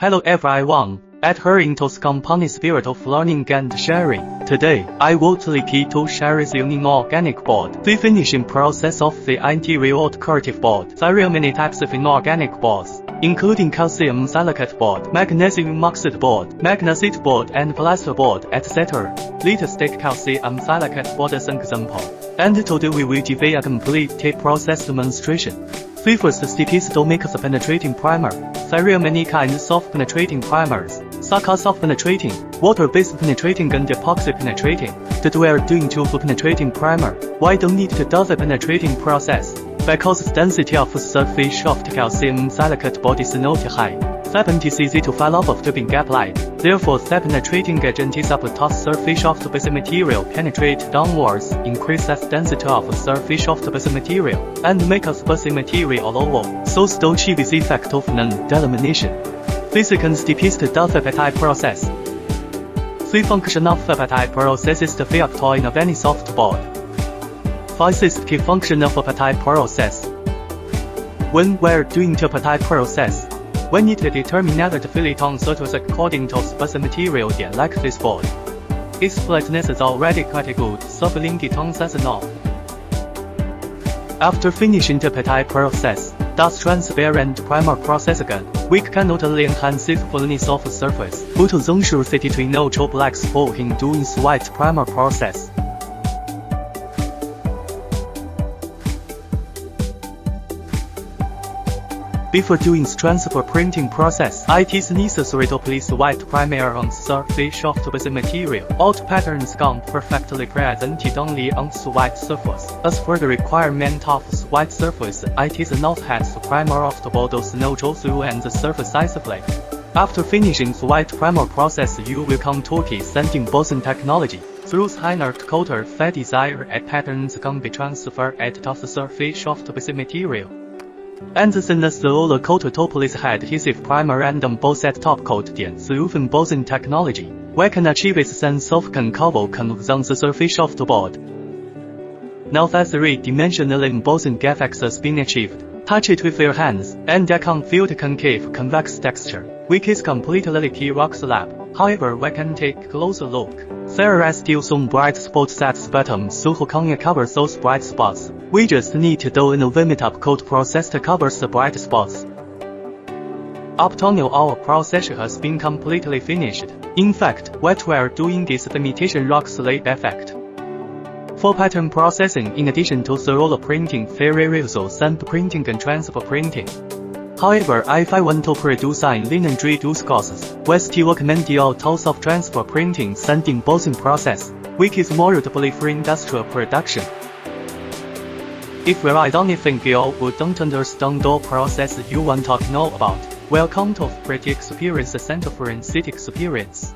Hello everyone, adhering to the company spirit of learning and sharing. Today, I will key to share with you inorganic board. The finishing process of the interior decorative board. There are many types of inorganic boards, including calcium silicate board, magnesium oxide board, magnesite board and plasterboard, etc. Let's take calcium silicate board as an example. And today we will give a complete process demonstration. The first step is to make the penetrating primer. There are many kinds of penetrating primers, such as soft penetrating, water-based penetrating and epoxy penetrating. That we are doing to penetrating primer. Why don't need to do the penetrating process? Because the density of the surface of the calcium silicate board is not high. That is easy to fill up after being applied. Therefore, the penetrating agent is up to the surface of the base material penetrate downwards, increase the density of the surface of the base material, and make the base material lower, so as to achieve the effect of non-delamination. The second step is to do the Purete process. The function of the Purete process is to react in a very soft board. This is the key function of the Purete process. When we're doing the Purete process, we need to determine that the fillet on surface according to the base material like this board. Its flatness is already quite good, so filling it on is enough. After finishing the Purete process, that's transparent primer process again, we can not only enhance the fullness of the surface, but also ensure that it will not show black spot in doing the white primer process. Before doing the transfer printing process, it is necessary to place white primer on the surface of the base material. All the patterns come perfectly presented only on the white surface. As for the requirement of the white surface, it is not that the primer of the board does not show through and the surface is flat. After finishing the white primer process, you will come to the sanding embossing technology. Through the inert coater, the desired patterns can be transferred to the surface of the base material. And then the roller coater to place adhesive primer and emboss at top coat. Through embossing technology, we can achieve a sense of concave on the surface of the board. Now that three-dimensional embossing effect has been achieved, touch it with your hands, and you can feel the concave convex texture, which is completely like rock slab. However, we can take a closer look. There are still some bright spots at the bottom, so who can cover those bright spots? We just need to do an warm-up coat process to cover the bright spots. Up to now, our process has been completely finished. In fact, what we are doing is the imitation rock slab effect. For pattern processing, in addition to the roller printing, there is also stamp printing and transfer printing. However, if I want to produce in linen reduced gases, we still recommend the tools of transfer printing and embossing process, which is more suitable for industrial production. If there is anything you don't understand the process you want to know about, welcome to Purete Experience Center for Aesthetic Experience.